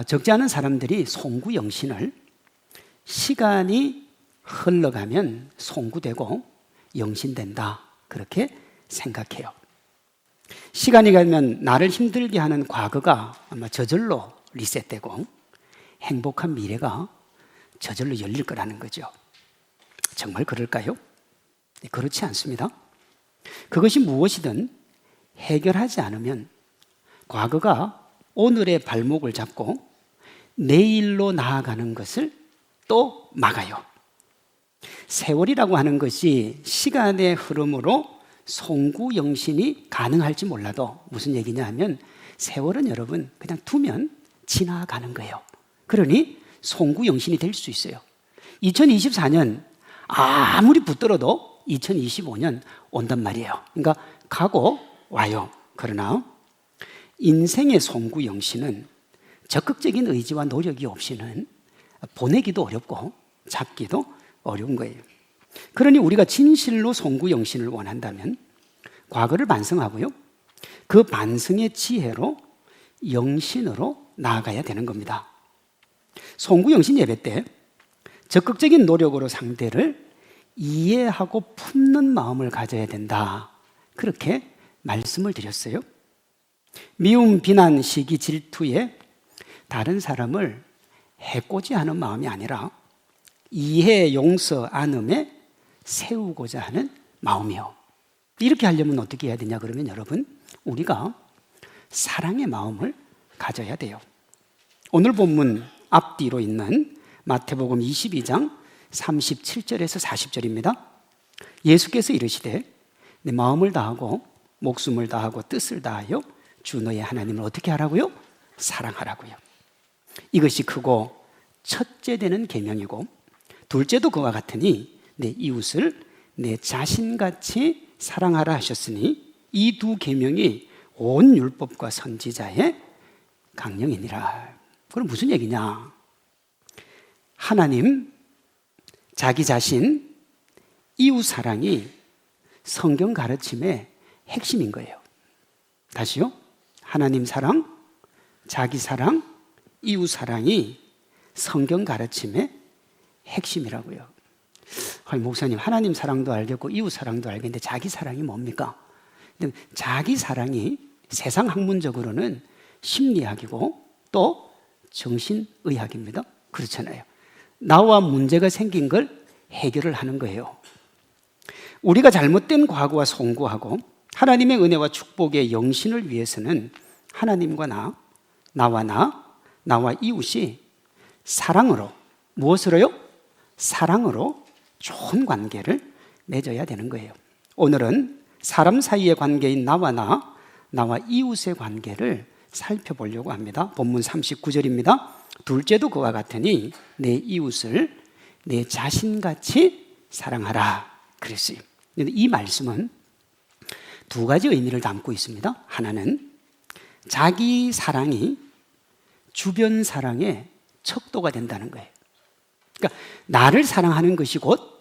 적지 않은 사람들이 송구영신을 시간이 흘러가면 송구되고 영신된다, 그렇게 생각해요. 시간이 가면 나를 힘들게 하는 과거가 아마 저절로 리셋되고 행복한 미래가 저절로 열릴 거라는 거죠. 정말 그럴까요? 그렇지 않습니다. 그것이 무엇이든 해결하지 않으면 과거가 오늘의 발목을 잡고 내일로 나아가는 것을 또 막아요. 세월이라고 하는 것이 시간의 흐름으로 송구영신이 가능할지 몰라도 무슨 얘기냐 하면 세월은 여러분 그냥 두면 지나가는 거예요. 그러니 송구영신이 될 수 있어요. 2024년 아무리 붙들어도 2025년 온단 말이에요. 그러니까 가고 와요. 그러나 인생의 송구영신은 적극적인 의지와 노력이 없이는 보내기도 어렵고 잡기도 어려운 거예요. 그러니 우리가 진실로 송구영신을 원한다면 과거를 반성하고요, 그 반성의 지혜로 영신으로 나아가야 되는 겁니다. 송구영신 예배 때 적극적인 노력으로 상대를 이해하고 품는 마음을 가져야 된다, 그렇게 말씀을 드렸어요. 미움, 비난, 시기, 질투에 다른 사람을 해코지하는 마음이 아니라 이해, 용서, 안음에 세우고자 하는 마음이요. 이렇게 하려면 어떻게 해야 되냐 그러면 여러분, 우리가 사랑의 마음을 가져야 돼요. 오늘 본문 앞뒤로 있는 마태복음 22장 37절에서 40절입니다. 예수께서 이르시되 내 마음을 다하고 목숨을 다하고 뜻을 다하여 주 너의 하나님을 어떻게 하라고요? 사랑하라고요. 이것이 크고 첫째 되는 계명이고 둘째도 그와 같으니 내 이웃을 내 자신같이 사랑하라 하셨으니 이 두 계명이 온 율법과 선지자의 강령이니라. 그럼 무슨 얘기냐? 하나님, 자기 자신, 이웃 사랑이 성경 가르침의 핵심인 거예요. 다시요. 하나님 사랑, 자기 사랑, 이웃 사랑이 성경 가르침의 핵심이라고요. 목사님, 하나님 사랑도 알겠고 이웃 사랑도 알겠는데 자기 사랑이 뭡니까? 자기 사랑이 세상 학문적으로는 심리학이고 또 정신의학입니다. 그렇잖아요. 나와 문제가 생긴 걸 해결을 하는 거예요. 우리가 잘못된 과거와 송구하고 하나님의 은혜와 축복의 영신을 위해서는 하나님과 나와 이웃이 사랑으로, 무엇으로요? 사랑으로 좋은 관계를 맺어야 되는 거예요. 오늘은 사람 사이의 관계인 나와 이웃의 관계를 살펴보려고 합니다. 본문 39절입니다. 둘째도 그와 같으니 내 이웃을 내 자신같이 사랑하라 그랬어요. 이 말씀은 두 가지 의미를 담고 있습니다. 하나는 자기 사랑이 주변 사랑의 척도가 된다는 거예요. 그러니까 나를 사랑하는 것이 곧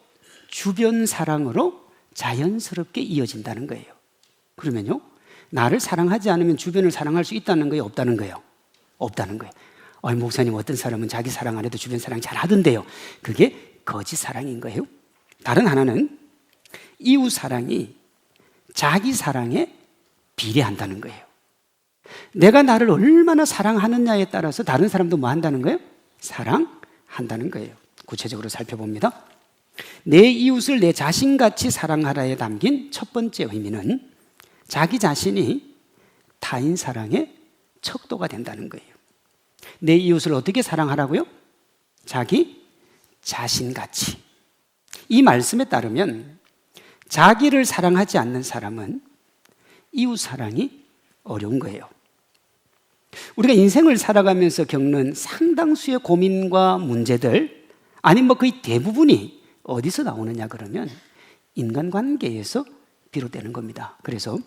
주변 사랑으로 자연스럽게 이어진다는 거예요. 그러면요, 나를 사랑하지 않으면 주변을 사랑할 수 있다는 거예요? 없다는 거예요? 없다는 거예요. 목사님, 어떤 사람은 자기 사랑 안 해도 주변 사랑 잘 하던데요. 그게 거짓 사랑인 거예요. 다른 하나는 이웃 사랑이 자기 사랑에 비례한다는 거예요. 내가 나를 얼마나 사랑하느냐에 따라서 다른 사람도 뭐 한다는 거예요? 사랑한다는 거예요. 구체적으로 살펴봅니다. 내 이웃을 내 자신같이 사랑하라에 담긴 첫 번째 의미는 자기 자신이 타인 사랑의 척도가 된다는 거예요. 내 이웃을 어떻게 사랑하라고요? 자기 자신같이. 이 말씀에 따르면 자기를 사랑하지 않는 사람은 이웃 사랑이 어려운 거예요. 우리가 인생을 살아가면서 겪는 상당수의 고민과 문제들, 아니면 거의 대부분이 어디서 나오느냐 그러면 인간관계에서 비롯되는 겁니다. 그래서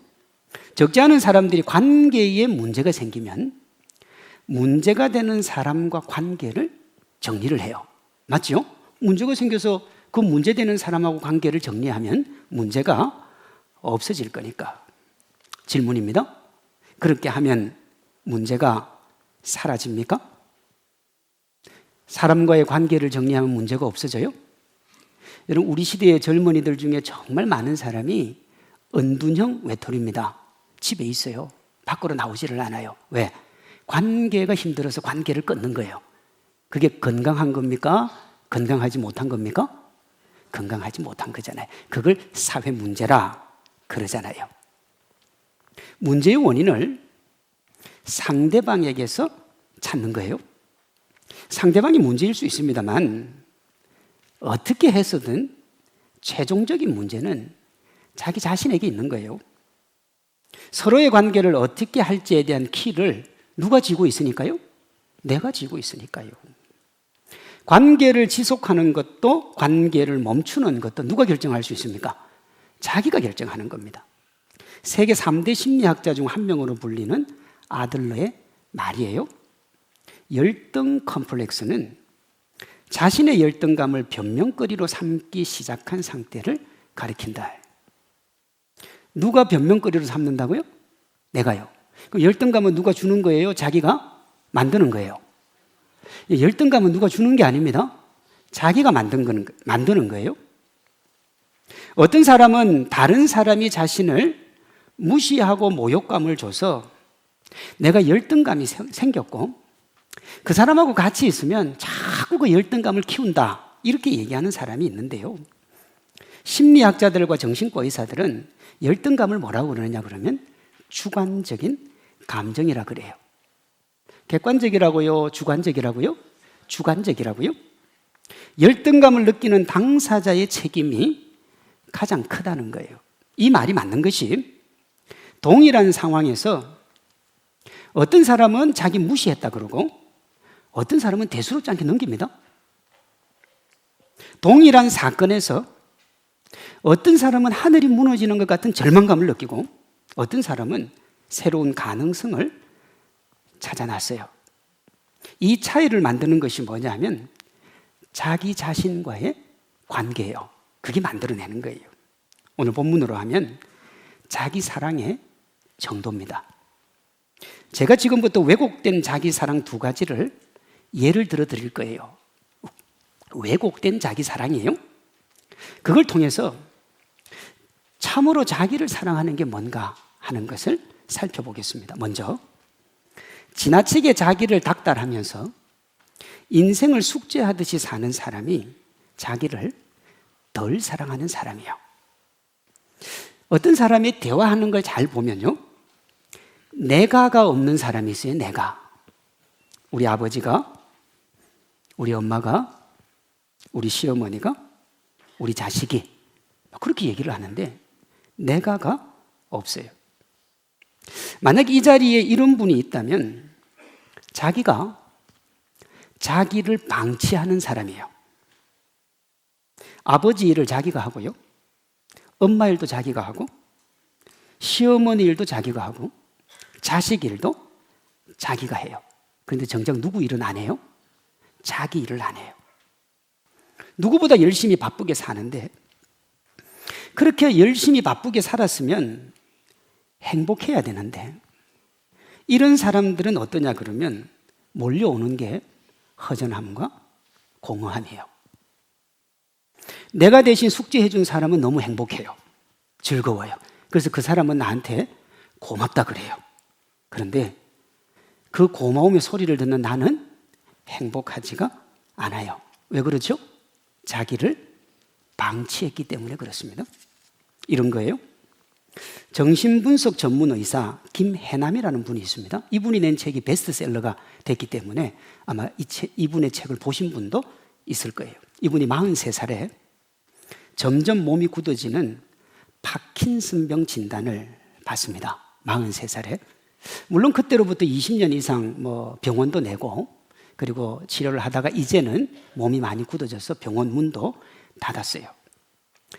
적지 않은 사람들이 관계에 문제가 생기면 문제가 되는 사람과 관계를 정리를 해요. 맞죠? 문제가 생겨서 그 문제되는 사람하고 관계를 정리하면 문제가 없어질 거니까. 질문입니다. 그렇게 하면 문제가 사라집니까? 사람과의 관계를 정리하면 문제가 없어져요? 여러분, 우리 시대의 젊은이들 중에 정말 많은 사람이 은둔형 외톨이입니다. 집에 있어요. 밖으로 나오지를 않아요. 왜? 관계가 힘들어서 관계를 끊는 거예요. 그게 건강한 겁니까? 건강하지 못한 겁니까? 건강하지 못한 거잖아요. 그걸 사회 문제라 그러잖아요. 문제의 원인을 상대방에게서 찾는 거예요. 상대방이 문제일 수 있습니다만 어떻게 해서든 최종적인 문제는 자기 자신에게 있는 거예요. 서로의 관계를 어떻게 할지에 대한 키를 누가 쥐고 있으니까요? 내가 쥐고 있으니까요. 관계를 지속하는 것도 관계를 멈추는 것도 누가 결정할 수 있습니까? 자기가 결정하는 겁니다. 세계 3대 심리학자 중 한 명으로 불리는 아들러의 말이에요. 열등 컴플렉스는 자신의 열등감을 변명거리로 삼기 시작한 상태를 가리킨다. 누가 변명거리로 삼는다고요? 내가요. 그럼 열등감은 누가 주는 거예요? 자기가 만드는 거예요. 열등감은 누가 주는 게 아닙니다. 자기가 만드는 거예요. 어떤 사람은 다른 사람이 자신을 무시하고 모욕감을 줘서 내가 열등감이 생겼고 그 사람하고 같이 있으면 자꾸 그 열등감을 키운다 이렇게 얘기하는 사람이 있는데요. 심리학자들과 정신과 의사들은 열등감을 뭐라고 그러느냐 그러면 주관적인 감정이라 그래요. 객관적이라고요? 주관적이라고요? 주관적이라고요? 열등감을 느끼는 당사자의 책임이 가장 크다는 거예요. 이 말이 맞는 것이 동일한 상황에서 어떤 사람은 자기 무시했다 그러고 어떤 사람은 대수롭지 않게 넘깁니다. 동일한 사건에서 어떤 사람은 하늘이 무너지는 것 같은 절망감을 느끼고 어떤 사람은 새로운 가능성을 찾아놨어요. 이 차이를 만드는 것이 뭐냐면 자기 자신과의 관계예요. 그게 만들어내는 거예요. 오늘 본문으로 하면 자기 사랑의 정도입니다. 제가 지금부터 왜곡된 자기 사랑 두 가지를 예를 들어 드릴 거예요. 왜곡된 자기 사랑이에요. 그걸 통해서 참으로 자기를 사랑하는 게 뭔가 하는 것을 살펴보겠습니다. 먼저 지나치게 자기를 닥달하면서 인생을 숙제하듯이 사는 사람이 자기를 덜 사랑하는 사람이에요. 어떤 사람이 대화하는 걸 잘 보면요, 내가가 없는 사람이 있어요. 내가. 우리 아버지가, 우리 엄마가, 우리 시어머니가, 우리 자식이 그렇게 얘기를 하는데 내가가 없어요. 만약 이 자리에 이런 분이 있다면 자기가 자기를 방치하는 사람이에요. 아버지 일을 자기가 하고요, 엄마 일도 자기가 하고, 시어머니 일도 자기가 하고, 자식 일도 자기가 해요. 그런데 정작 누구 일은 안 해요? 자기 일을 안 해요. 누구보다 열심히 바쁘게 사는데 그렇게 열심히 바쁘게 살았으면 행복해야 되는데 이런 사람들은 어떠냐 그러면 몰려오는 게 허전함과 공허함이에요. 내가 대신 숙제해 준 사람은 너무 행복해요. 즐거워요. 그래서 그 사람은 나한테 고맙다 그래요. 그런데 그 고마움의 소리를 듣는 나는 행복하지가 않아요. 왜 그렇죠? 자기를 방치했기 때문에 그렇습니다. 이런 거예요. 정신분석 전문 의사 김해남이라는 분이 있습니다. 이분이 낸 책이 베스트셀러가 됐기 때문에 아마 이분의 책을 보신 분도 있을 거예요. 이분이 43살에 점점 몸이 굳어지는 파킨슨병 진단을 받습니다. 43살에. 물론 그때로부터 20년 이상 병원도 내고 그리고 치료를 하다가 이제는 몸이 많이 굳어져서 병원 문도 닫았어요.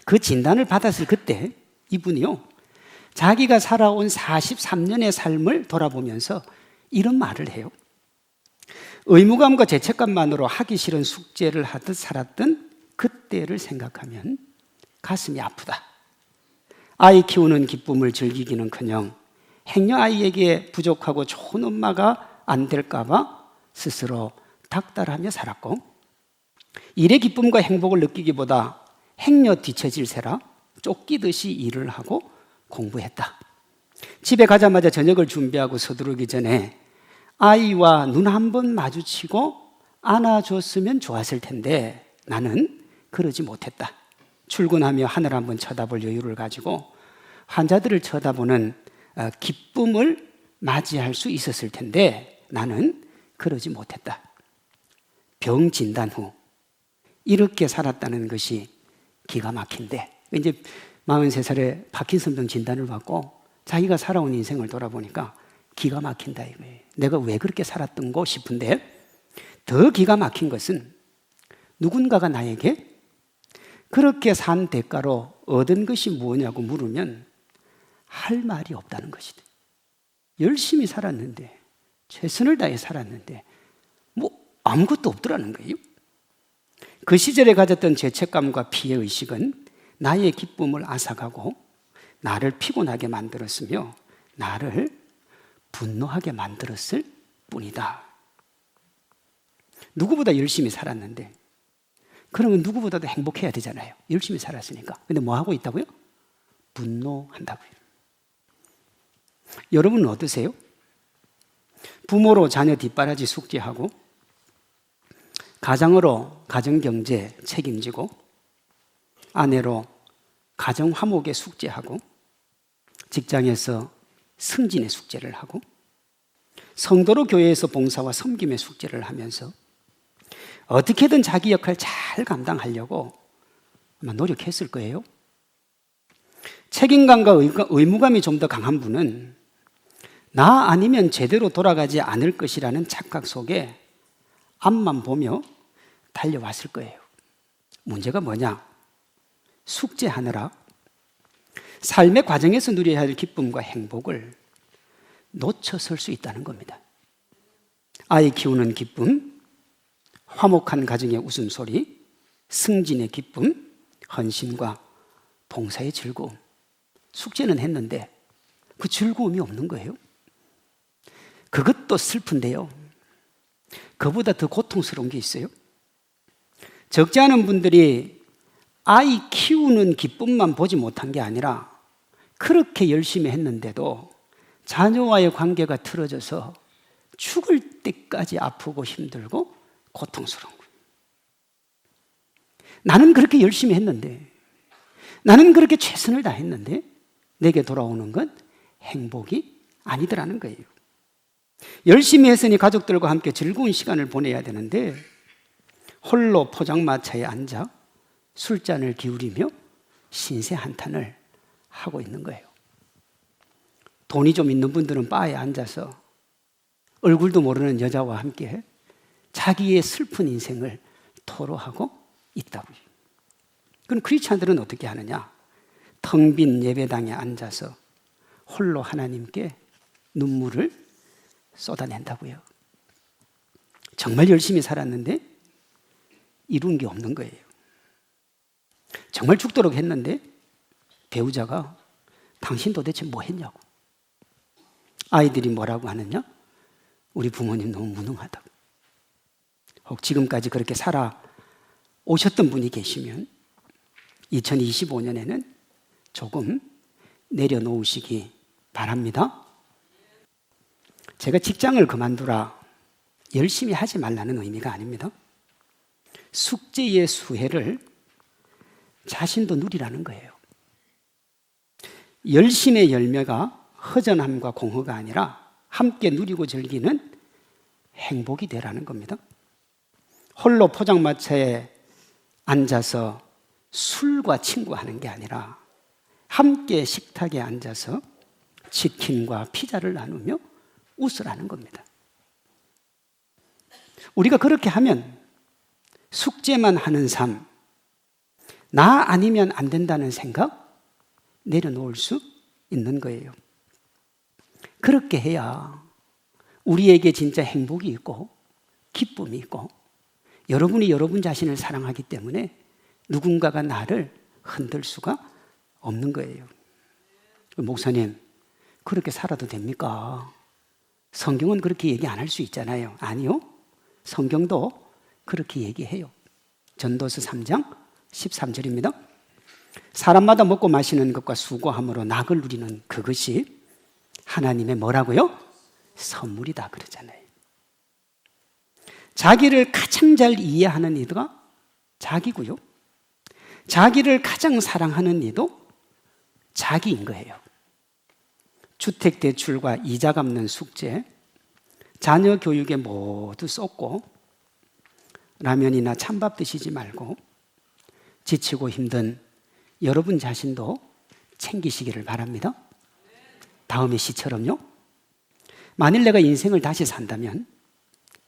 그 진단을 받았을 그때 이분이요, 자기가 살아온 43년의 삶을 돌아보면서 이런 말을 해요. 의무감과 죄책감만으로 하기 싫은 숙제를 하듯 살았던 그때를 생각하면 가슴이 아프다. 아이 키우는 기쁨을 즐기기는커녕 행여 아이에게 부족하고 좋은 엄마가 안 될까 봐 스스로 닥달하며 살았고, 일의 기쁨과 행복을 느끼기보다 행여 뒤처질세라 쫓기듯이 일을 하고 공부했다. 집에 가자마자 저녁을 준비하고 서두르기 전에 아이와 눈 한 번 마주치고 안아줬으면 좋았을 텐데 나는 그러지 못했다. 출근하며 하늘 한번 쳐다볼 여유를 가지고 환자들을 쳐다보는 기쁨을 맞이할 수 있었을 텐데 나는 그러지 못했다. 병 진단 후 이렇게 살았다는 것이 기가 막힌데, 이제 43살에 파킨슨병 진단을 받고 자기가 살아온 인생을 돌아보니까 기가 막힌다 이거예요. 내가 왜 그렇게 살았던고 싶은데, 더 기가 막힌 것은 누군가가 나에게 그렇게 산 대가로 얻은 것이 뭐냐고 물으면 할 말이 없다는 것이다. 열심히 살았는데, 최선을 다해 살았는데 뭐 아무것도 없더라는 거예요. 그 시절에 가졌던 죄책감과 피해의식은 나의 기쁨을 앗아가고 나를 피곤하게 만들었으며 나를 분노하게 만들었을 뿐이다. 누구보다 열심히 살았는데, 그러면 누구보다도 행복해야 되잖아요. 열심히 살았으니까. 근데 뭐 하고 있다고요? 분노한다고요. 여러분은 어떠세요? 부모로 자녀 뒷바라지 숙제하고, 가장으로 가정경제 책임지고, 아내로 가정 화목의 숙제하고, 직장에서 승진의 숙제를 하고, 성도로 교회에서 봉사와 섬김의 숙제를 하면서 어떻게든 자기 역할 잘 감당하려고 아마 노력했을 거예요. 책임감과 의무감이 좀 더 강한 분은 나 아니면 제대로 돌아가지 않을 것이라는 착각 속에 앞만 보며 달려왔을 거예요. 문제가 뭐냐? 숙제하느라 삶의 과정에서 누려야 할 기쁨과 행복을 놓쳐설 수 있다는 겁니다. 아이 키우는 기쁨, 화목한 가정의 웃음소리, 승진의 기쁨, 헌신과 봉사의 즐거움. 숙제는 했는데 그 즐거움이 없는 거예요. 그것도 슬픈데요, 그보다 더 고통스러운 게 있어요. 적지 않은 분들이 아이 키우는 기쁨만 보지 못한 게 아니라 그렇게 열심히 했는데도 자녀와의 관계가 틀어져서 죽을 때까지 아프고 힘들고 고통스러운 거예요. 나는 그렇게 열심히 했는데, 나는 그렇게 최선을 다했는데 내게 돌아오는 건 행복이 아니더라는 거예요. 열심히 했으니 가족들과 함께 즐거운 시간을 보내야 되는데 홀로 포장마차에 앉아 술잔을 기울이며 신세 한탄을 하고 있는 거예요. 돈이 좀 있는 분들은 바에 앉아서 얼굴도 모르는 여자와 함께 자기의 슬픈 인생을 토로하고 있다고요. 그럼 크리스찬들은 어떻게 하느냐? 텅 빈 예배당에 앉아서 홀로 하나님께 눈물을 쏟아낸다고요. 정말 열심히 살았는데 이룬 게 없는 거예요. 정말 죽도록 했는데 배우자가 당신 도대체 뭐 했냐고. 아이들이 뭐라고 하느냐? 우리 부모님 너무 무능하다고. 혹 지금까지 그렇게 살아오셨던 분이 계시면 2025년에는 조금 내려놓으시기 바랍니다. 제가 직장을 그만두라 열심히 하지 말라는 의미가 아닙니다. 숙제의 수혜를 자신도 누리라는 거예요. 열심의 열매가 허전함과 공허가 아니라 함께 누리고 즐기는 행복이 되라는 겁니다. 홀로 포장마차에 앉아서 술과 친구하는 게 아니라 함께 식탁에 앉아서 치킨과 피자를 나누며 웃으라는 겁니다. 우리가 그렇게 하면 숙제만 하는 삶, 나 아니면 안 된다는 생각 내려놓을 수 있는 거예요. 그렇게 해야 우리에게 진짜 행복이 있고 기쁨이 있고, 여러분이 여러분 자신을 사랑하기 때문에 누군가가 나를 흔들 수가 없는 거예요. 목사님, 그렇게 살아도 됩니까? 성경은 그렇게 얘기 안 할 수 있잖아요. 아니요. 성경도 그렇게 얘기해요. 전도서 3장 13절입니다. 사람마다 먹고 마시는 것과 수고함으로 낙을 누리는 그것이 하나님의 뭐라고요? 선물이다 그러잖아요. 자기를 가장 잘 이해하는 이가 자기고요. 자기를 가장 사랑하는 이도 자기인 거예요. 주택대출과 이자 갚는 숙제, 자녀 교육에 모두 쏟고 라면이나 찬밥 드시지 말고 지치고 힘든 여러분 자신도 챙기시기를 바랍니다. 다음의 시처럼요. 만일 내가 인생을 다시 산다면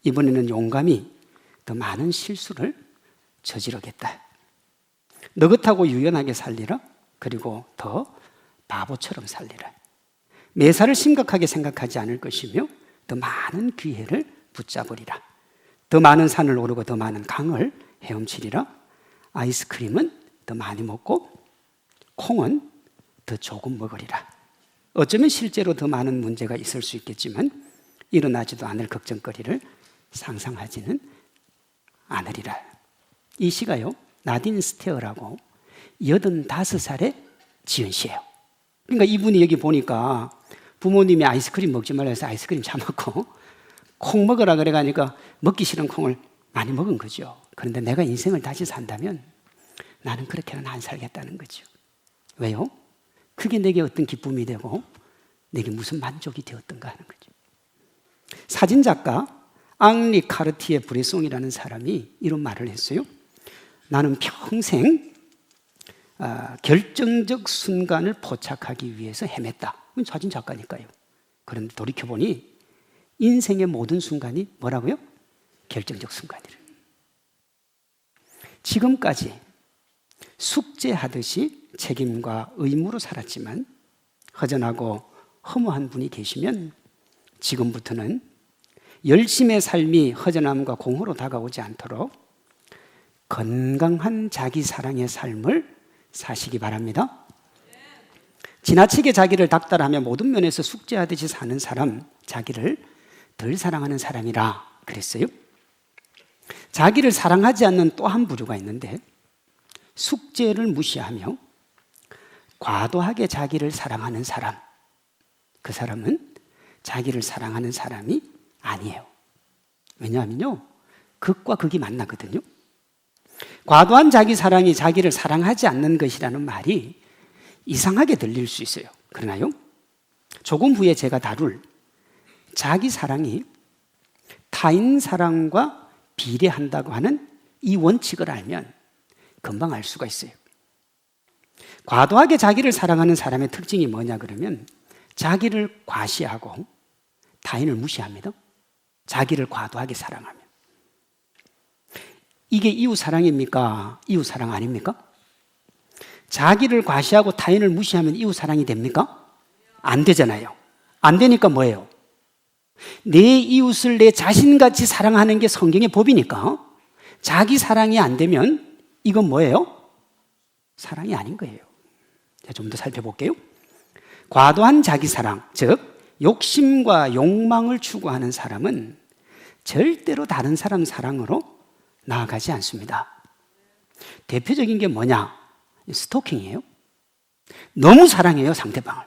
이번에는 용감히 더 많은 실수를 저지르겠다. 느긋하고 유연하게 살리라. 그리고 더 바보처럼 살리라. 매사를 심각하게 생각하지 않을 것이며 더 많은 기회를 붙잡으리라. 더 많은 산을 오르고 더 많은 강을 헤엄치리라. 아이스크림은 더 많이 먹고 콩은 더 조금 먹으리라. 어쩌면 실제로 더 많은 문제가 있을 수 있겠지만 일어나지도 않을 걱정거리를 상상하지는 않으리라. 이 시가요, 나딘 스테어라고 85살의 지은 시예요. 그러니까 이분이 여기 보니까 부모님이 아이스크림 먹지 말라 해서 아이스크림 사 먹고 콩 먹으라 그래 가니까 먹기 싫은 콩을 많이 먹은 거죠. 그런데 내가 인생을 다시 산다면 나는 그렇게는 안 살겠다는 거죠. 왜요? 그게 내게 어떤 기쁨이 되고 내게 무슨 만족이 되었던가 하는 거죠. 사진작가 앙리 카르티에 브레송이라는 사람이 이런 말을 했어요. 나는 평생 결정적 순간을 포착하기 위해서 헤맸다. 사진작가니까요. 그런데 돌이켜보니 인생의 모든 순간이 뭐라고요? 결정적 순간이래. 지금까지 숙제하듯이 책임과 의무로 살았지만 허전하고 허무한 분이 계시면 지금부터는 열심의 삶이 허전함과 공허로 다가오지 않도록 건강한 자기 사랑의 삶을 사시기 바랍니다. 지나치게 자기를 닥달하며 모든 면에서 숙제하듯이 사는 사람, 자기를 덜 사랑하는 사람이라 그랬어요. 자기를 사랑하지 않는 또 한 부류가 있는데 숙제를 무시하며 과도하게 자기를 사랑하는 사람, 그 사람은 자기를 사랑하는 사람이 아니에요. 왜냐하면요, 극과 극이 만나거든요. 과도한 자기 사랑이 자기를 사랑하지 않는 것이라는 말이 이상하게 들릴 수 있어요. 그러나요, 조금 후에 제가 다룰 자기 사랑이 타인 사랑과 비례한다고 하는 이 원칙을 알면 금방 알 수가 있어요. 과도하게 자기를 사랑하는 사람의 특징이 뭐냐 그러면 자기를 과시하고 타인을 무시합니다. 자기를 과도하게 사랑하면. 이게 이웃사랑입니까? 이웃사랑 아닙니까? 자기를 과시하고 타인을 무시하면 이웃사랑이 됩니까? 안 되잖아요. 안 되니까 뭐예요? 내 이웃을 내 자신같이 사랑하는 게 성경의 법이니까 자기 사랑이 안 되면 이건 뭐예요? 사랑이 아닌 거예요. 좀 더 살펴볼게요. 과도한 자기 사랑, 즉 욕심과 욕망을 추구하는 사람은 절대로 다른 사람 사랑으로 나아가지 않습니다. 대표적인 게 뭐냐? 스토킹이에요. 너무 사랑해요, 상대방을.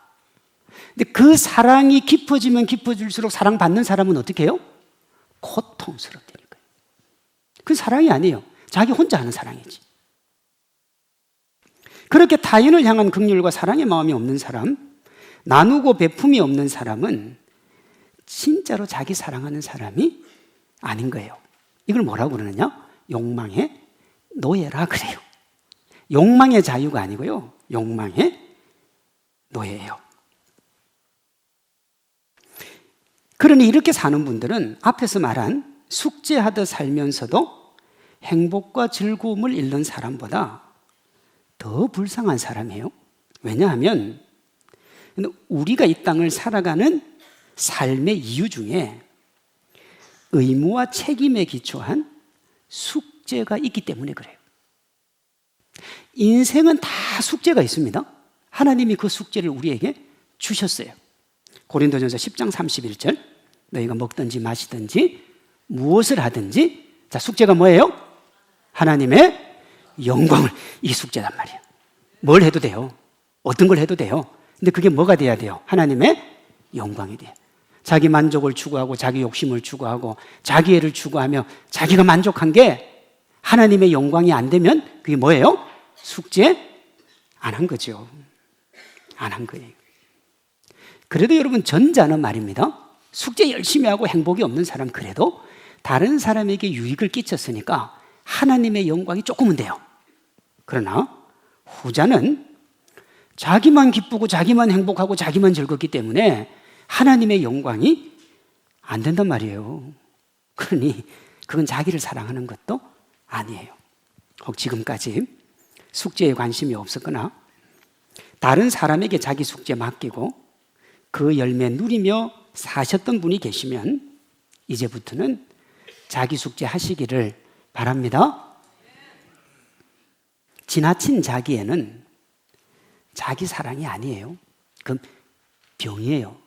근데 그 사랑이 깊어지면 깊어질수록 사랑받는 사람은 어떻게 해요? 고통스럽다니까요. 그건 사랑이 아니에요. 자기 혼자 하는 사랑이지. 그렇게 타인을 향한 긍휼과 사랑의 마음이 없는 사람, 나누고 베품이 없는 사람은 진짜로 자기 사랑하는 사람이 아닌 거예요. 이걸 뭐라고 그러느냐? 욕망의 노예라 그래요. 욕망의 자유가 아니고요, 욕망의 노예예요. 그러니 이렇게 사는 분들은 앞에서 말한 숙제하듯 살면서도 행복과 즐거움을 잃는 사람보다 더 불쌍한 사람이에요. 왜냐하면 우리가 이 땅을 살아가는 삶의 이유 중에 의무와 책임에 기초한 숙제가 있기 때문에 그래요. 인생은 다 숙제가 있습니다. 하나님이 그 숙제를 우리에게 주셨어요. 고린도전서 10장 31절, 너희가 먹든지 마시든지 무엇을 하든지, 자, 숙제가 뭐예요? 하나님의 영광을, 이 숙제란 말이에요. 뭘 해도 돼요. 어떤 걸 해도 돼요. 근데 그게 뭐가 돼야 돼요? 하나님의 영광이 돼요. 자기 만족을 추구하고 자기 욕심을 추구하고 자기애를 추구하며 자기가 만족한 게 하나님의 영광이 안 되면 그게 뭐예요? 숙제 안 한 거죠. 안 한 거예요. 그래도 여러분, 전자는 말입니다. 숙제 열심히 하고 행복이 없는 사람, 그래도 다른 사람에게 유익을 끼쳤으니까 하나님의 영광이 조금은 돼요. 그러나 후자는 자기만 기쁘고 자기만 행복하고 자기만 즐겁기 때문에 하나님의 영광이 안 된단 말이에요. 그러니 그건 자기를 사랑하는 것도 아니에요. 혹 지금까지 숙제에 관심이 없었거나 다른 사람에게 자기 숙제 맡기고 그 열매 누리며 사셨던 분이 계시면 이제부터는 자기 숙제 하시기를 바랍니다. 지나친 자기에는 자기 사랑이 아니에요. 그건 병이에요.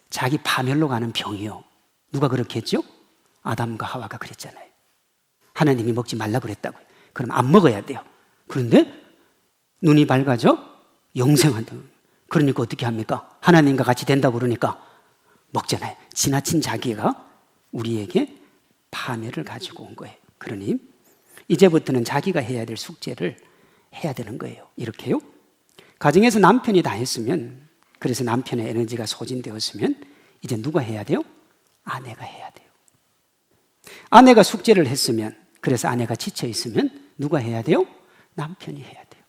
자기 파멸로 가는 병이요. 누가 그렇게 했죠? 아담과 하와가 그랬잖아요. 하나님이 먹지 말라 그랬다고요. 그럼 안 먹어야 돼요. 그런데 눈이 밝아져 영생한다. 그러니까 어떻게 합니까? 하나님과 같이 된다고 그러니까 먹잖아요. 지나친 자기가 우리에게 파멸을 가지고 온 거예요. 그러니 이제부터는 자기가 해야 될 숙제를 해야 되는 거예요. 이렇게요. 가정에서 남편이 다 했으면, 그래서 남편의 에너지가 소진되었으면 이제 누가 해야 돼요? 아내가 해야 돼요. 아내가 숙제를 했으면, 그래서 아내가 지쳐 있으면 누가 해야 돼요? 남편이 해야 돼요.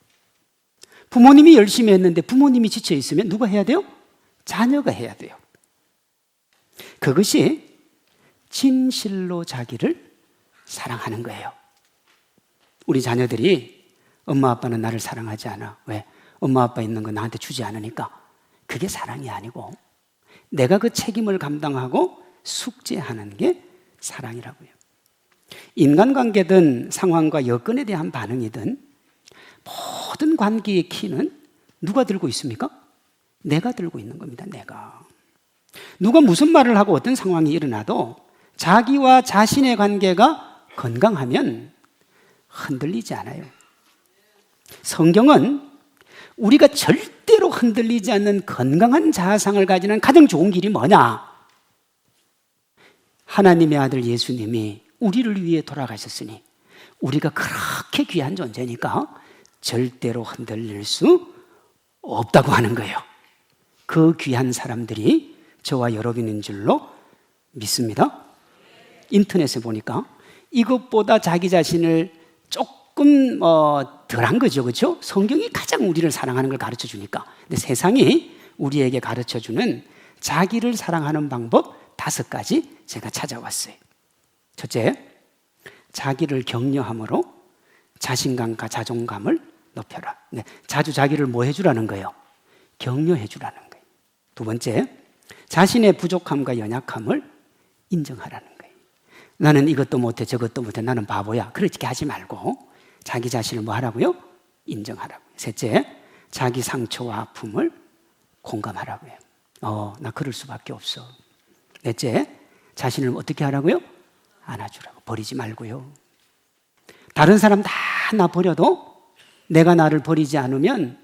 부모님이 열심히 했는데 부모님이 지쳐 있으면 누가 해야 돼요? 자녀가 해야 돼요. 그것이 진실로 자기를 사랑하는 거예요. 우리 자녀들이 엄마 아빠는 나를 사랑하지 않아. 왜? 엄마 아빠 있는 거 나한테 주지 않으니까. 그게 사랑이 아니고 내가 그 책임을 감당하고 숙제하는 게 사랑이라고요. 인간관계든 상황과 여건에 대한 반응이든 모든 관계의 키는 누가 들고 있습니까? 내가 들고 있는 겁니다. 내가. 누가 무슨 말을 하고 어떤 상황이 일어나도 자기와 자신의 관계가 건강하면 흔들리지 않아요. 성경은 우리가 절대로 흔들리지 않는 건강한 자아상을 가지는 가장 좋은 길이 뭐냐? 하나님의 아들 예수님이 우리를 위해 돌아가셨으니 우리가 그렇게 귀한 존재니까 절대로 흔들릴 수 없다고 하는 거예요. 그 귀한 사람들이 저와 여러분인 줄로 믿습니다. 인터넷에 보니까 이것보다 자기 자신을 조금 덜한 거죠, 그렇죠? 성경이 가장 우리를 사랑하는 걸 가르쳐 주니까. 근데 세상이 우리에게 가르쳐 주는 자기를 사랑하는 방법 5가지 제가 찾아왔어요. 첫째, 자기를 격려함으로 자신감과 자존감을 높여라. 네, 자주 자기를 뭐 해주라는 거예요? 격려해 주라는 거예요. 두 번째, 자신의 부족함과 연약함을 인정하라는 거예요. 나는 이것도 못해 저것도 못해 나는 바보야. 그렇게 하지 말고 자기 자신을 뭐 하라고요? 인정하라고요. 셋째, 자기 상처와 아픔을 공감하라고요. 나 그럴 수밖에 없어. 넷째, 자신을 어떻게 하라고요? 안아주라고. 버리지 말고요. 다른 사람 다 나 버려도 내가 나를 버리지 않으면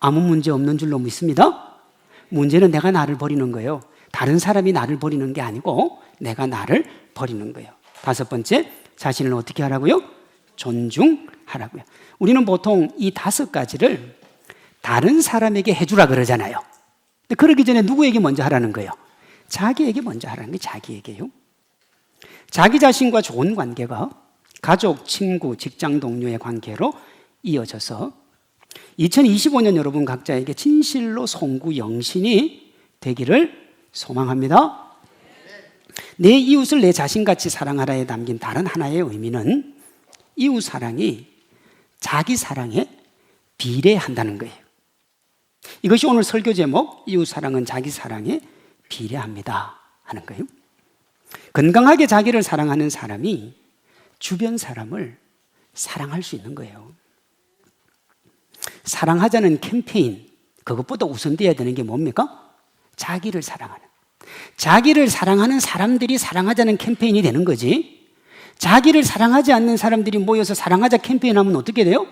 아무 문제 없는 줄로 믿습니다. 문제는 내가 나를 버리는 거예요. 다른 사람이 나를 버리는 게 아니고 내가 나를 버리는 거예요. 5번째, 자신을 어떻게 하라고요? 존중하라고요. 우리는 보통 이 5가지를 다른 사람에게 해주라 그러잖아요. 근데 그러기 전에 누구에게 먼저 하라는 거예요? 자기에게 먼저 하라는 게 자기에게요. 자기 자신과 좋은 관계가 가족, 친구, 직장 동료의 관계로 이어져서 2025년 여러분 각자에게 진실로 송구 영신이 되기를 소망합니다. 내 이웃을 내 자신같이 사랑하라에 담긴 다른 하나의 의미는 이웃 사랑이 자기 사랑에 비례한다는 거예요. 이것이 오늘 설교 제목, 이웃 사랑은 자기 사랑에 비례합니다 하는 거예요. 건강하게 자기를 사랑하는 사람이 주변 사람을 사랑할 수 있는 거예요. 사랑하자는 캠페인, 그것보다 우선되어야 되는 게 뭡니까? 자기를 사랑하는. 자기를 사랑하는 사람들이 사랑하자는 캠페인이 되는 거지, 자기를 사랑하지 않는 사람들이 모여서 사랑하자 캠페인하면 어떻게 돼요?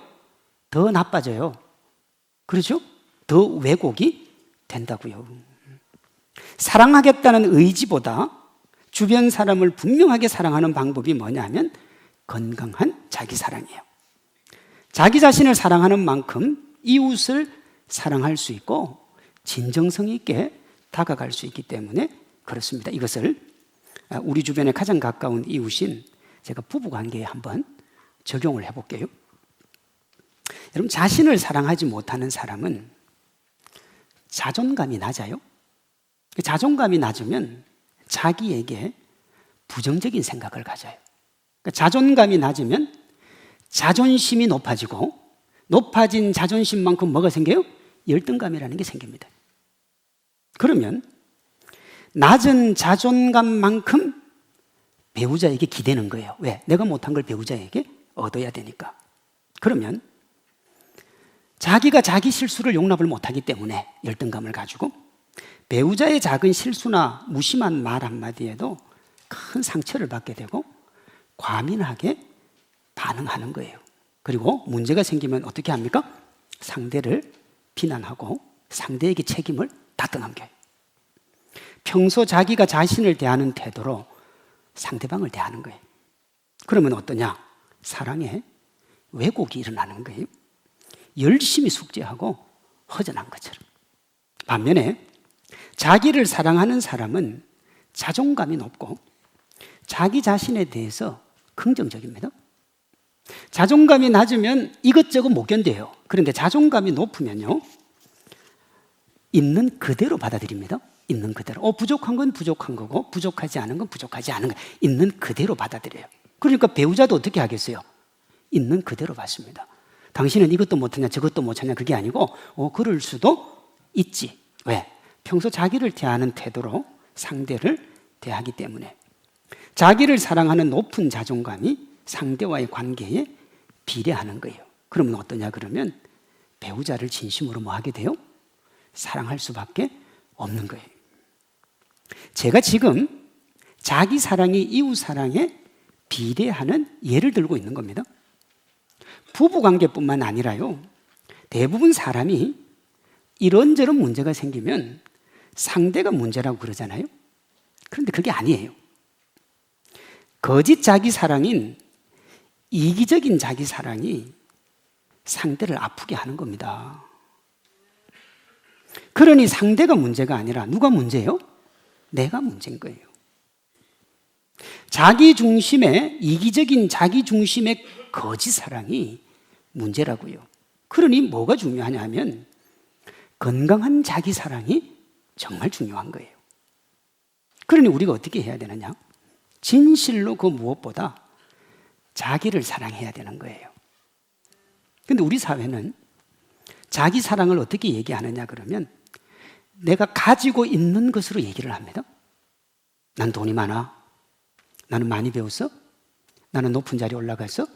더 나빠져요. 그렇죠? 더 왜곡이 된다고요. 사랑하겠다는 의지보다 주변 사람을 분명하게 사랑하는 방법이 뭐냐면 건강한 자기 사랑이에요. 자기 자신을 사랑하는 만큼 이웃을 사랑할 수 있고 진정성 있게 다가갈 수 있기 때문에 그렇습니다. 이것을 우리 주변에 가장 가까운 이웃인 제가 부부관계에 한번 적용을 해볼게요. 여러분, 자신을 사랑하지 못하는 사람은 자존감이 낮아요. 자존감이 낮으면 자기에게 부정적인 생각을 가져요. 자존감이 낮으면 자존심이 높아지고, 높아진 자존심만큼 뭐가 생겨요? 열등감이라는 게 생깁니다. 그러면 낮은 자존감만큼 배우자에게 기대는 거예요. 왜? 내가 못한 걸 배우자에게 얻어야 되니까. 그러면 자기가 자기 실수를 용납을 못하기 때문에 열등감을 가지고 배우자의 작은 실수나 무심한 말 한마디에도 큰 상처를 받게 되고 과민하게 반응하는 거예요. 그리고 문제가 생기면 어떻게 합니까? 상대를 비난하고 상대에게 책임을 다 떠넘겨요. 평소 자기가 자신을 대하는 태도로 상대방을 대하는 거예요. 그러면 어떠냐? 사랑에 왜곡이 일어나는 거예요. 열심히 숙제하고 허전한 것처럼. 반면에 자기를 사랑하는 사람은 자존감이 높고 자기 자신에 대해서 긍정적입니다. 자존감이 낮으면 이것저것 못 견뎌요. 그런데 자존감이 높으면요, 있는 그대로 받아들입니다. 있는 그대로. 부족한 건 부족한 거고 부족하지 않은 건 부족하지 않은 거, 있는 그대로 받아들여요. 그러니까 배우자도 어떻게 하겠어요? 있는 그대로 받습니다. 당신은 이것도 못하냐 저것도 못하냐 그게 아니고 그럴 수도 있지. 왜? 평소 자기를 대하는 태도로 상대를 대하기 때문에. 자기를 사랑하는 높은 자존감이 상대와의 관계에 비례하는 거예요. 그러면 어떠냐? 그러면 배우자를 진심으로 뭐 하게 돼요? 사랑할 수밖에 없는 거예요. 제가 지금 자기 사랑이 이웃 사랑에 비례하는 예를 들고 있는 겁니다. 부부 관계뿐만 아니라요, 대부분 사람이 이런저런 문제가 생기면 상대가 문제라고 그러잖아요. 그런데 그게 아니에요. 거짓 자기 사랑인 이기적인 자기 사랑이 상대를 아프게 하는 겁니다. 그러니 상대가 문제가 아니라 누가 문제예요? 내가 문제인 거예요. 자기 중심의, 이기적인 자기 중심의 거짓 사랑이 문제라고요. 그러니 뭐가 중요하냐 하면 건강한 자기 사랑이 정말 중요한 거예요. 그러니 우리가 어떻게 해야 되느냐? 진실로 그 무엇보다 자기를 사랑해야 되는 거예요. 근데 우리 사회는 자기 사랑을 어떻게 얘기하느냐 그러면 내가 가지고 있는 것으로 얘기를 합니다. 난 돈이 많아. 나는 많이 배웠어. 나는 높은 자리에 올라갔어.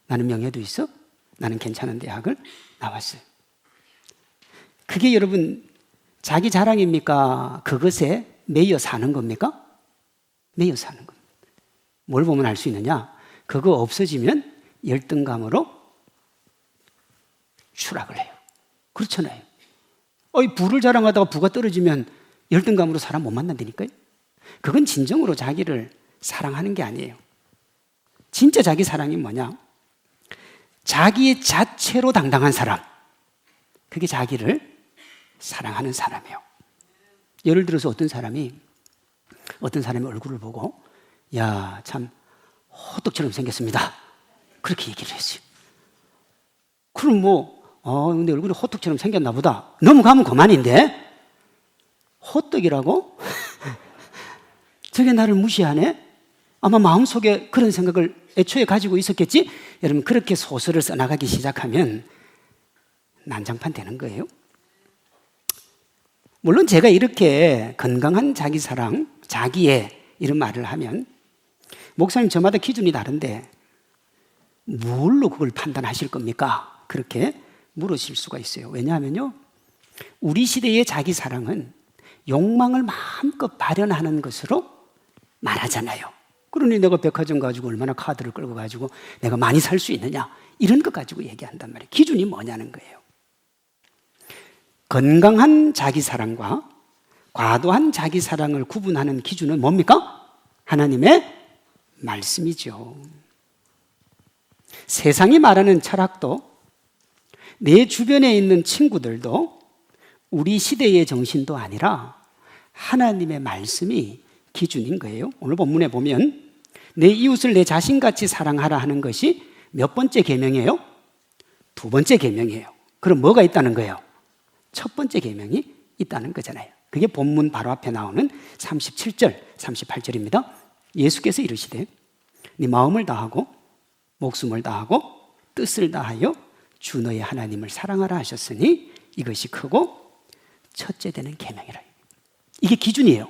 나는 명예도 있어. 나는 괜찮은 대학을 나왔어요. 그게 여러분 자기 자랑입니까? 그것에 매여 사는 겁니까? 매여 사는 겁니다. 뭘 보면 알 수 있느냐? 그거 없어지면 열등감으로 추락을 해요. 그렇잖아요. 부를 자랑하다가 부가 떨어지면 열등감으로 사람 못 만난다니까요. 그건 진정으로 자기를 사랑하는 게 아니에요. 진짜 자기 사랑이 뭐냐? 자기 자체로 당당한 사람. 그게 자기를 사랑하는 사람이에요. 예를 들어서 어떤 사람이 얼굴을 보고 야, 참 호떡처럼 생겼습니다. 그렇게 얘기를 했어요. 그럼 근데 얼굴이 호떡처럼 생겼나 보다. 넘어가면 그만인데 호떡이라고? 저게 나를 무시하네? 아마 마음속에 그런 생각을 애초에 가지고 있었겠지? 여러분, 그렇게 소설을 써나가기 시작하면 난장판 되는 거예요. 물론 제가 이렇게 건강한 자기 사랑, 자기애 이런 말을 하면 목사님 저마다 기준이 다른데 뭘로 그걸 판단하실 겁니까? 그렇게 물으실 수가 있어요. 왜냐하면요, 우리 시대의 자기 사랑은 욕망을 마음껏 발현하는 것으로 말하잖아요. 그러니 내가 백화점 가지고 얼마나 카드를 끌고 가지고 내가 많이 살 수 있느냐, 이런 것 가지고 얘기한단 말이에요. 기준이 뭐냐는 거예요. 건강한 자기사랑과 과도한 자기사랑을 구분하는 기준은 뭡니까? 하나님의 말씀이죠. 세상이 말하는 철학도, 내 주변에 있는 친구들도, 우리 시대의 정신도 아니라 하나님의 말씀이 기준인 거예요. 오늘 본문에 보면 내 이웃을 내 자신같이 사랑하라 하는 것이 몇 번째 계명이에요? 두 번째 계명이에요. 그럼 뭐가 있다는 거예요? 첫 번째 계명이 있다는 거잖아요. 그게 본문 바로 앞에 나오는 37절, 38절입니다. 예수께서 이르시되 네 마음을 다하고 목숨을 다하고 뜻을 다하여 주 너의 하나님을 사랑하라 하셨으니 이것이 크고 첫째 되는 계명이라. 이게 기준이에요.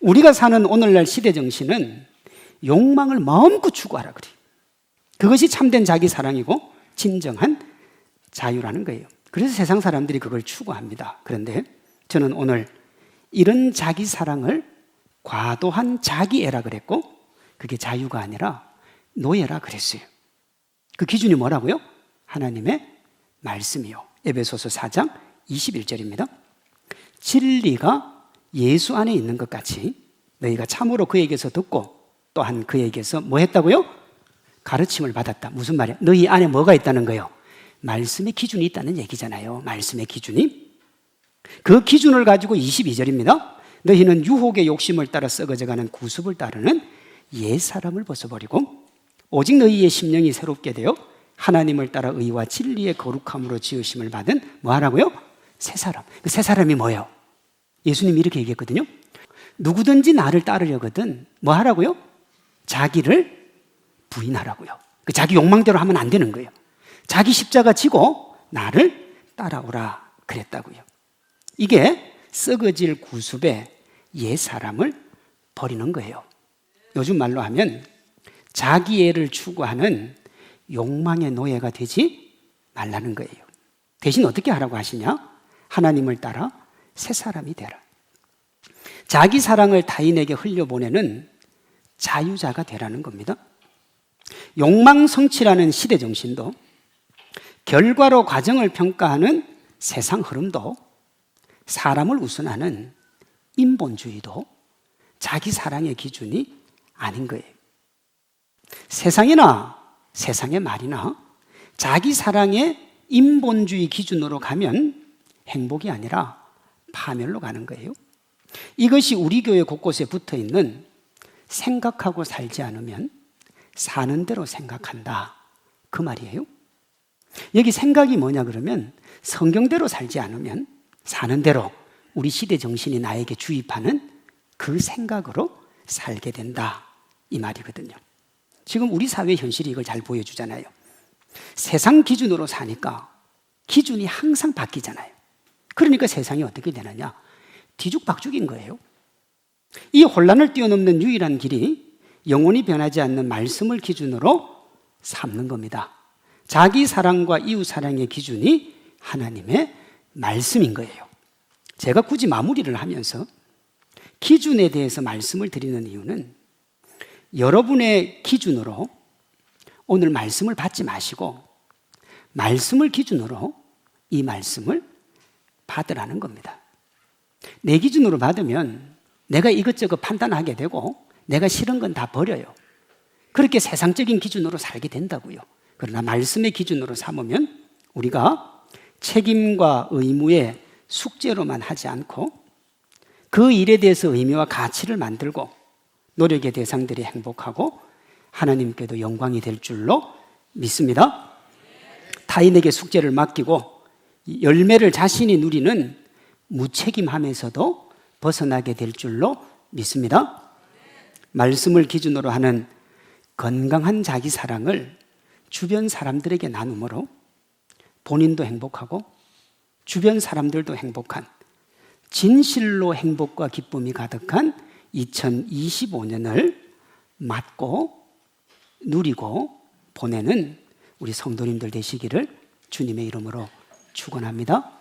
우리가 사는 오늘날 시대 정신은 욕망을 마음껏 추구하라 그래요. 그것이 참된 자기 사랑이고 진정한 자유라는 거예요. 그래서 세상 사람들이 그걸 추구합니다. 그런데 저는 오늘 이런 자기 사랑을 과도한 자기애라 그랬고, 그게 자유가 아니라 노예라 그랬어요. 그 기준이 뭐라고요? 하나님의 말씀이요. 에베소서 4장 21절입니다. 진리가 예수 안에 있는 것 같이 너희가 참으로 그에게서 듣고 또한 그에게서 뭐 했다고요? 가르침을 받았다. 무슨 말이야? 너희 안에 뭐가 있다는 거예요? 말씀의 기준이 있다는 얘기잖아요. 말씀의 기준이. 그 기준을 가지고 22절입니다. 너희는 유혹의 욕심을 따라 썩어져가는 구습을 따르는 옛사람을 벗어버리고 오직 너희의 심령이 새롭게 되어 하나님을 따라 의와 진리의 거룩함으로 지으심을 받은 뭐 하라고요? 새 사람. 그 새 사람이 뭐예요? 예수님이 이렇게 얘기했거든요. 누구든지 나를 따르려거든 뭐 하라고요? 자기를 부인하라고요. 그 자기 욕망대로 하면 안 되는 거예요. 자기 십자가 지고 나를 따라오라 그랬다고요. 이게 썩어질 구습의 옛 사람을 버리는 거예요. 요즘 말로 하면 자기애를 추구하는 욕망의 노예가 되지 말라는 거예요. 대신 어떻게 하라고 하시냐? 하나님을 따라 새 사람이 되라. 자기 사랑을 타인에게 흘려보내는 자유자가 되라는 겁니다. 욕망 성취라는 시대 정신도, 결과로 과정을 평가하는 세상 흐름도, 사람을 우선하는 인본주의도 자기 사랑의 기준이 아닌 거예요. 세상이나 세상의 말이나 자기 사랑의 인본주의 기준으로 가면 행복이 아니라 파멸로 가는 거예요. 이것이 우리 교회 곳곳에 붙어 있는 생각하고 살지 않으면 사는 대로 생각한다, 그 말이에요. 여기 생각이 뭐냐 그러면 성경대로 살지 않으면 사는 대로 우리 시대 정신이 나에게 주입하는 그 생각으로 살게 된다, 이 말이거든요. 지금 우리 사회 현실이 이걸 잘 보여주잖아요. 세상 기준으로 사니까 기준이 항상 바뀌잖아요. 그러니까 세상이 어떻게 되느냐? 뒤죽박죽인 거예요. 이 혼란을 뛰어넘는 유일한 길이 영원히 변하지 않는 말씀을 기준으로 삼는 겁니다. 자기 사랑과 이웃 사랑의 기준이 하나님의 말씀인 거예요. 제가 굳이 마무리를 하면서 기준에 대해서 말씀을 드리는 이유는 여러분의 기준으로 오늘 말씀을 받지 마시고 말씀을 기준으로 이 말씀을 받으라는 겁니다. 내 기준으로 받으면 내가 이것저것 판단하게 되고 내가 싫은 건 다 버려요. 그렇게 세상적인 기준으로 살게 된다고요. 그러나 말씀의 기준으로 삼으면 우리가 책임과 의무의 숙제로만 하지 않고 그 일에 대해서 의미와 가치를 만들고 노력의 대상들이 행복하고 하나님께도 영광이 될 줄로 믿습니다. 타인에게 숙제를 맡기고 열매를 자신이 누리는 무책임함에서도 벗어나게 될 줄로 믿습니다. 말씀을 기준으로 하는 건강한 자기 사랑을 주변 사람들에게 나눔으로 본인도 행복하고 주변 사람들도 행복한 진실로 행복과 기쁨이 가득한 2025년을 맞고 누리고 보내는 우리 성도님들 되시기를 주님의 이름으로 축원합니다.